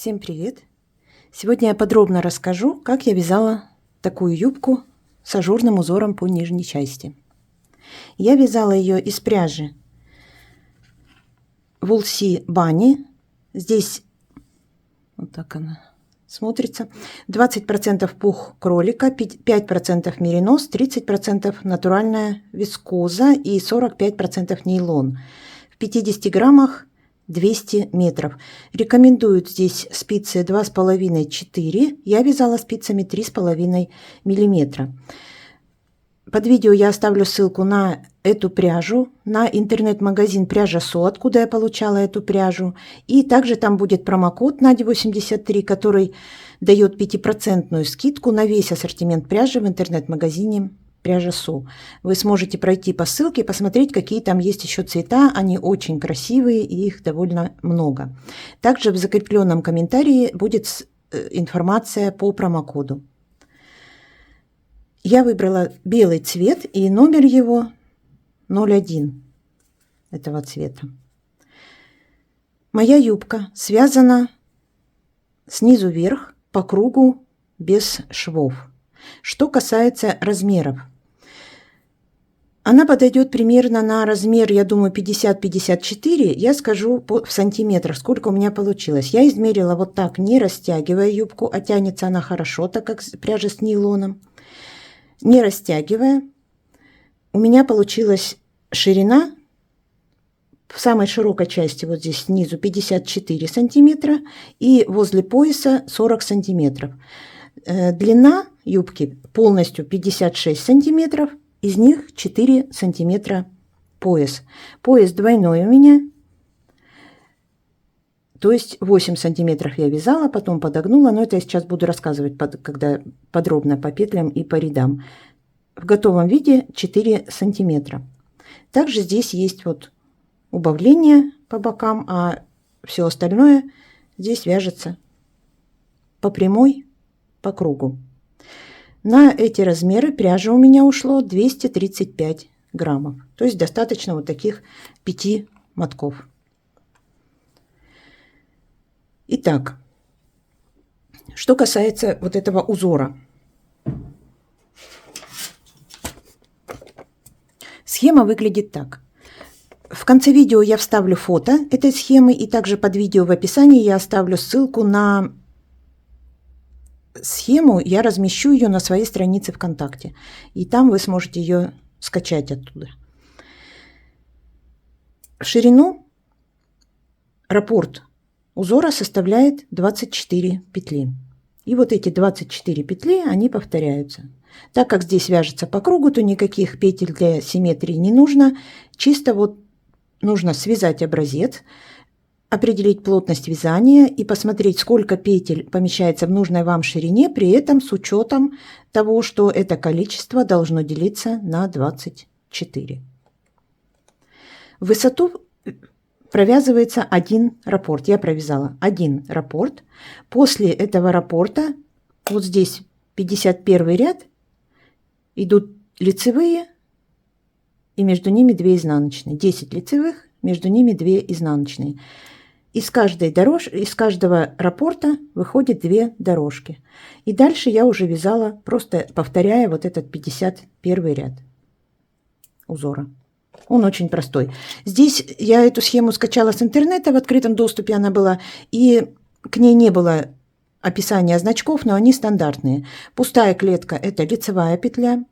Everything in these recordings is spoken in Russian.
Всем привет! Сегодня я подробно расскажу, как я вязала такую юбку с ажурным узором по нижней части. Я вязала ее из пряжи Woolsey Bunny. Здесь вот так она смотрится. 20% пух кролика, 5% меринос, 30% натуральная вискоза и 45% нейлон. В 50 граммах 200 метров. Рекомендуют здесь спицы 2,5-4. Я вязала спицами 3,5 миллиметра. Под видео я оставлю ссылку на эту пряжу, на интернет-магазин Пряжа.со, откуда я получала эту пряжу. И также там будет промокод Надя83, который дает 5% скидку на весь ассортимент пряжи в интернет-магазине Пряжа.со. Вы сможете пройти по ссылке и посмотреть, какие там есть еще цвета. Они очень красивые и их довольно много. Также в закрепленном комментарии будет информация по промокоду. Я выбрала белый цвет и номер его 01 этого цвета. Моя юбка связана снизу вверх по кругу без швов. Что касается размеров, она подойдет примерно на размер, я думаю, 50-54. Я скажу в сантиметрах, сколько у меня получилось. Я измерила вот так, не растягивая юбку, а тянется она хорошо, так как пряжа с нейлоном. Не растягивая, у меня получилась ширина в самой широкой части, вот здесь снизу, 54 сантиметра, и возле пояса 40 сантиметров. Длина юбки полностью 56 сантиметров, из них 4 сантиметра пояс. Пояс двойной у меня, то есть 8 сантиметров я вязала, потом подогнула, но это я сейчас буду рассказывать, когда подробно по петлям и по рядам. В готовом виде 4 сантиметра. Также здесь есть вот убавление по бокам, а все остальное здесь вяжется по прямой, по кругу. На эти размеры пряжи у меня ушло 235 граммов. То есть достаточно вот таких 5 мотков. Итак, что касается вот этого узора. Схема выглядит так. В конце видео я вставлю фото этой схемы, и также под видео в описании я оставлю ссылку на схему. Я размещу ее на своей странице ВКонтакте, и там вы сможете ее скачать оттуда. В ширину раппорт узора составляет 24 петли. И вот эти 24 петли, они повторяются. Так как здесь вяжется по кругу, то никаких петель для симметрии не нужно. Чисто вот нужно связать образец, определить плотность вязания и посмотреть, сколько петель помещается в нужной вам ширине, при этом с учетом того, что это количество должно делиться на 24. В высоту провязывается один раппорт. Я провязала один раппорт. После этого раппорта, вот здесь 51 ряд, идут лицевые, и между ними 2 изнаночные. 10 лицевых, между ними 2 изнаночные. Из каждого раппорта выходит 2 дорожки. И дальше я уже вязала, просто повторяя вот этот 51 ряд узора. Он очень простой. Здесь я эту схему скачала с интернета, в открытом доступе она была, и к ней не было описания значков, но они стандартные. Пустая клетка – это лицевая петля,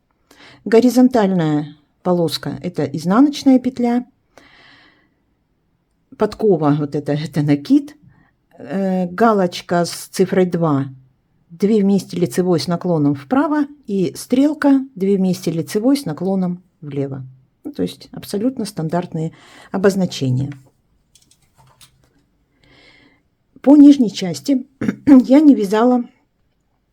горизонтальная полоска – это изнаночная петля, подкова – вот это накид, галочка с цифрой 2 – 2 вместе лицевой с наклоном вправо, и стрелка 2 вместе лицевой с наклоном влево. Ну, то есть абсолютно стандартные обозначения. По нижней части я не вязала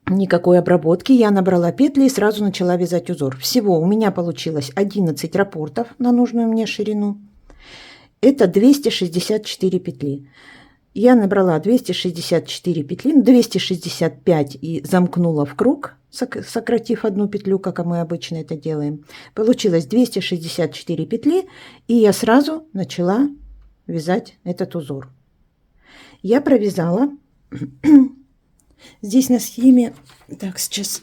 никакой обработки. Я набрала петли и сразу начала вязать узор. Всего у меня получилось 11 раппортов на нужную мне ширину. Это 264 петли. Я набрала 264 петли, 265 и замкнула в круг, сократив одну петлю, как мы обычно это делаем. Получилось 264 петли, и я сразу начала вязать этот узор. Я провязала Здесь на схеме, так, сейчас,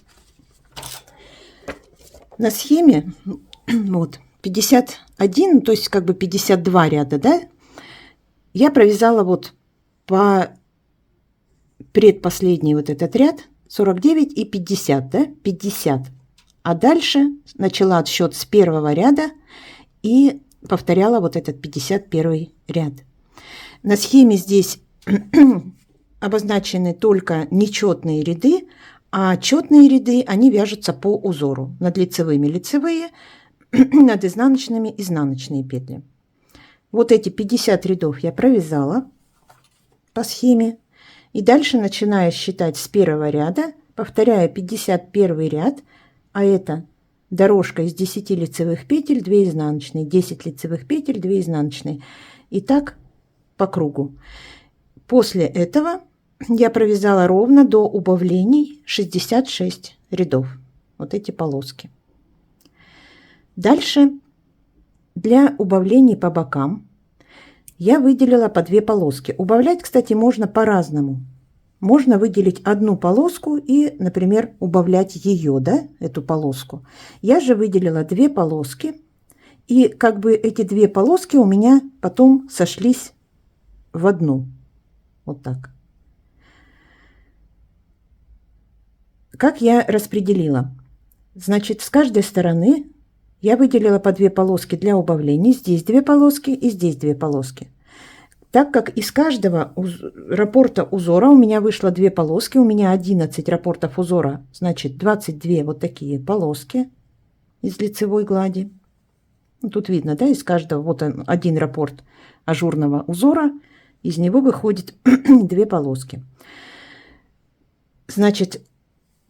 на схеме, вот, 51, то есть как бы 52 ряда, да, я провязала вот по предпоследний вот этот ряд 49 и 50, да, 50. А дальше начала отсчет с первого ряда и повторяла вот этот 51 ряд. На схеме здесь обозначены только нечетные ряды, а четные ряды, они вяжутся по узору. Над лицевыми лицевые, над изнаночными изнаночные петли. Вот эти 50 рядов я провязала по схеме. И дальше, начиная считать с первого ряда, повторяя 51 ряд, а это дорожка из 10 лицевых петель, 2 изнаночные, 10 лицевых петель, 2 изнаночные. И так по кругу. После этого я провязала ровно до убавлений 66 рядов. Вот эти полоски. Дальше для убавлений по бокам я выделила по 2 полоски. Убавлять, кстати, можно по-разному. Можно выделить одну полоску и, например, убавлять ее, да, эту полоску. Я же выделила 2 полоски. И как бы эти 2 полоски у меня потом сошлись в одну. Вот так. Как я распределила? Значит, с каждой стороны я выделила по 2 полоски для убавлений. Здесь 2 полоски и здесь 2 полоски. Так как из каждого раппорта узора у меня вышло 2 полоски, у меня 11 раппортов узора, значит 22 вот такие полоски из лицевой глади. Тут видно, да, из каждого вот он, один раппорт ажурного узора, из него выходит 2 полоски. Значит,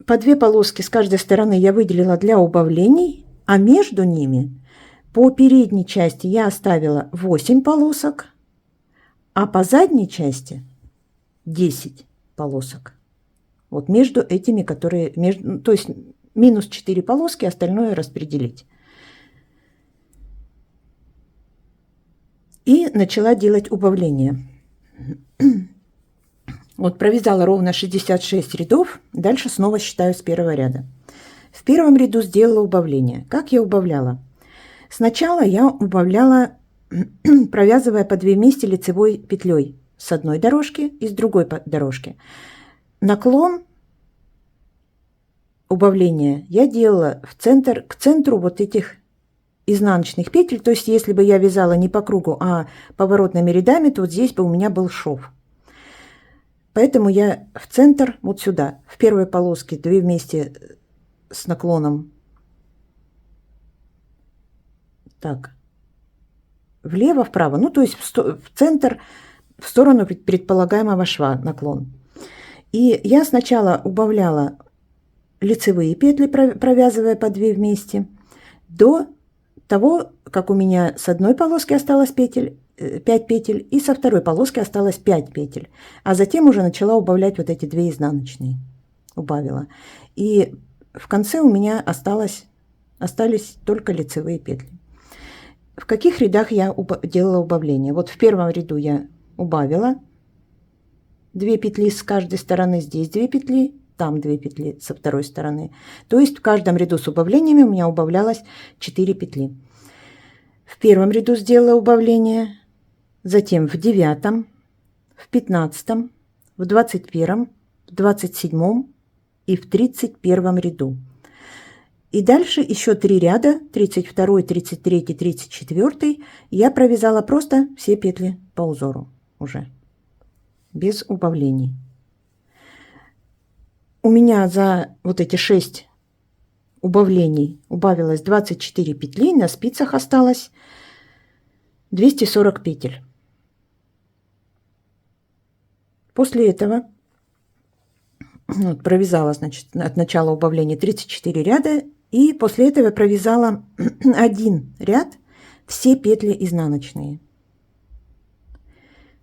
по 2 полоски с каждой стороны я выделила для убавлений, а между ними по передней части я оставила 8 полосок, а по задней части 10 полосок. Вот между этими, которые, то есть минус 4 полоски, остальное распределить. И начала делать убавление. Вот провязала ровно 66 рядов, дальше снова считаю с первого ряда. В первом ряду сделала убавление. Как я убавляла? Сначала я убавляла, провязывая по 2 вместе лицевой петлей с одной дорожки и с другой дорожки. Наклон убавления я делала к центру вот этих изнаночных петель. То есть если бы я вязала не по кругу, а поворотными рядами, то вот здесь бы у меня был шов. Поэтому я в центр, вот сюда, в первой полоске 2 вместе с наклоном. Так. Влево-вправо, ну то есть в центр, в сторону предполагаемого шва наклон. И я сначала убавляла лицевые петли, провязывая по 2 вместе, до того, как у меня с одной полоски осталось 5 петель, и со второй полоски осталось 5 петель. А затем уже начала убавлять вот эти 2 изнаночные. Убавила. И в конце у меня остались только лицевые петли. В каких рядах я делала убавление? Вот в первом ряду я убавила 2 петли с каждой стороны, здесь 2 петли, там 2 петли со второй стороны. То есть в каждом ряду с убавлениями у меня убавлялось 4 петли. В первом ряду сделала убавление, затем в 9, в 15, в 21, в 27 и в 31 ряду. И дальше еще 3 ряда, 32, 33, 34, я провязала просто все петли по узору уже, без убавлений. У меня за вот эти 6 убавлений убавилось 24 петли, на спицах осталось 240 петель. После этого вот, провязала, значит, от начала убавления 34 ряда, и после этого провязала 1 ряд все петли изнаночные,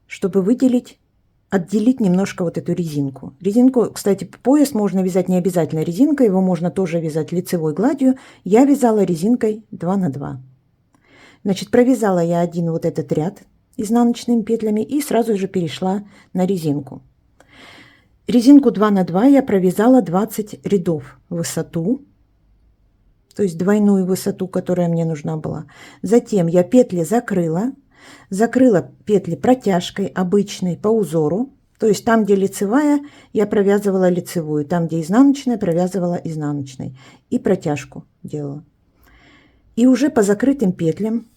чтобы отделить немножко вот эту резинку. Резинку, кстати, пояс можно вязать не обязательно резинкой, его можно тоже вязать лицевой гладью. Я вязала резинкой 2 на 2. Значит, провязала я один вот этот ряд изнаночными петлями и сразу же перешла на резинку. резинку 2 на 2 я провязала 20 рядов в высоту, то есть двойную высоту, которая мне нужна была. Затем я петли закрыла петли протяжкой обычной по узору. То есть там, где лицевая, я провязывала лицевую, там, где изнаночная, провязывала изнаночной. И протяжку делала. И уже по закрытым петлям,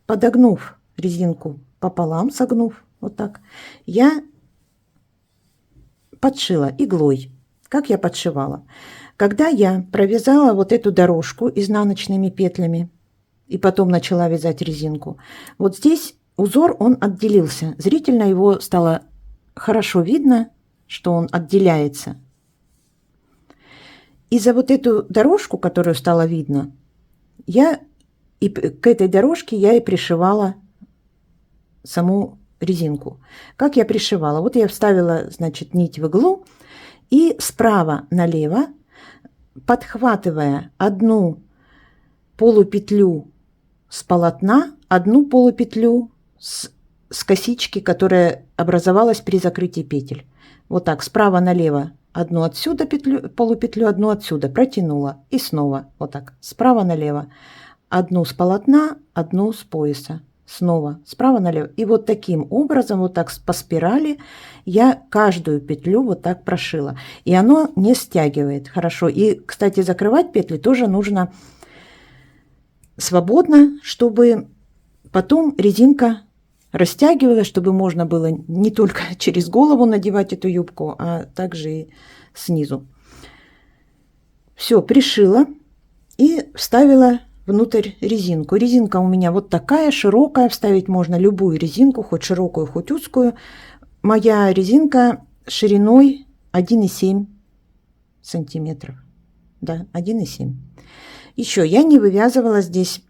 подогнув резинку пополам, согнув вот так, я подшила иглой. Как я подшивала? Когда я провязала вот эту дорожку изнаночными петлями и потом начала вязать резинку, вот здесь узор, он отделился. Зрительно его стало хорошо видно, что он отделяется. И за вот эту дорожку, которую стало видно, к этой дорожке я и пришивала саму резинку. Как я пришивала? Вот я вставила, значит, нить в иглу и справа налево, подхватывая одну полупетлю с полотна, одну полупетлю с косички, которая образовалась при закрытии петель. Вот так, справа налево одну отсюда петлю, полупетлю, одну отсюда протянула и снова вот так, справа налево. Одну с полотна, одну с пояса. Снова справа налево. И вот таким образом, вот так по спирали, я каждую петлю вот так прошила. И оно не стягивает хорошо. И, кстати, закрывать петли тоже нужно свободно, чтобы потом резинка растягивалась, чтобы можно было не только через голову надевать эту юбку, а также и снизу. Все, пришила и вставила внутрь резинку. Резинка у меня вот такая, широкая, вставить можно любую резинку, хоть широкую, хоть узкую. Моя резинка шириной 1,7 сантиметров. Да, 1,7. Еще я не вывязывала здесь,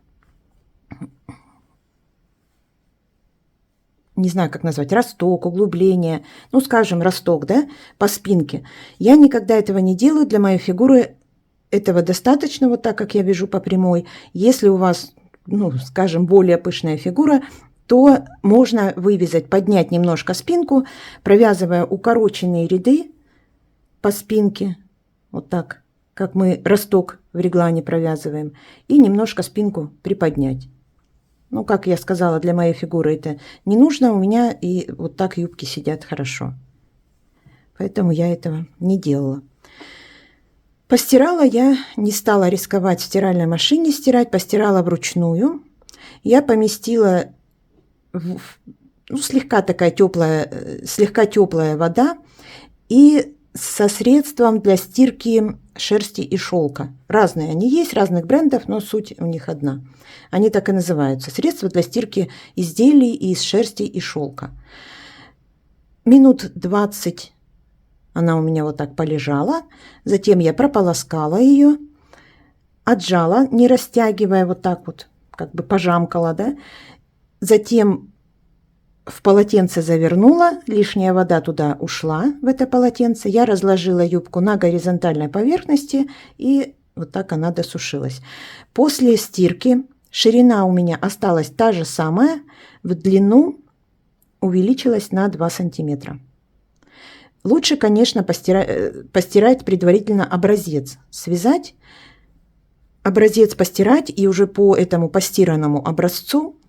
не знаю, как назвать, росток, углубление, ну, скажем, росток, да, по спинке. Я никогда этого не делаю, для моей фигуры этого достаточно, вот так, как я вяжу по прямой. Если у вас, ну, скажем, более пышная фигура, то можно вывязать, поднять немножко спинку, провязывая укороченные ряды по спинке, вот так, как мы росток в реглане провязываем, и немножко спинку приподнять. Ну, как я сказала, для моей фигуры это не нужно, у меня и вот так юбки сидят хорошо. Поэтому я этого не делала. Постирала я, не стала рисковать в стиральной машине стирать, постирала вручную. Я поместила слегка теплая вода и со средством для стирки шерсти и шелка. Разные они есть, разных брендов, но суть у них одна. Они так и называются. Средства для стирки изделий из шерсти и шелка. Минут 20 она у меня вот так полежала. Затем я прополоскала ее, отжала, не растягивая, вот так вот, как бы пожамкала, да. Затем в полотенце завернула, лишняя вода туда ушла, в это полотенце. Я разложила юбку на горизонтальной поверхности, и вот так она досушилась. После стирки ширина у меня осталась та же самая, в длину увеличилась на 2 сантиметра. Лучше, конечно, постирать предварительно образец, связать, образец постирать и уже по этому постиранному образцу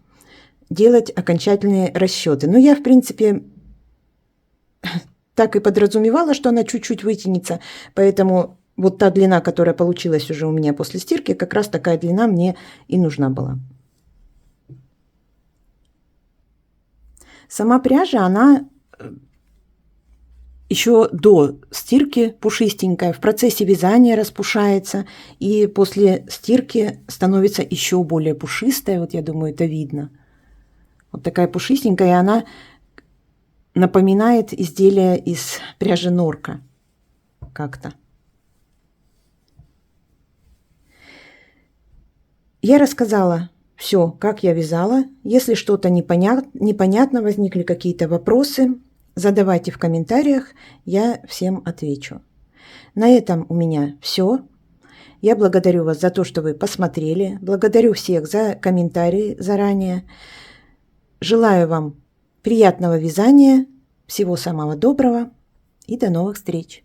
делать окончательные расчеты. Но я, в принципе, так и подразумевала, что она чуть-чуть вытянется, поэтому вот та длина, которая получилась уже у меня после стирки, как раз такая длина мне и нужна была. Сама пряжа, она еще до стирки пушистенькая, в процессе вязания распушается, и после стирки становится еще более пушистая, вот я думаю, это видно. Вот такая пушистенькая, и она напоминает изделие из пряжи норка как-то. Я рассказала все, как я вязала. Если что-то непонятно, возникли какие-то вопросы, задавайте в комментариях, я всем отвечу. На этом у меня все. Я благодарю вас за то, что вы посмотрели. Благодарю всех за комментарии заранее. Желаю вам приятного вязания, всего самого доброго И до новых встреч!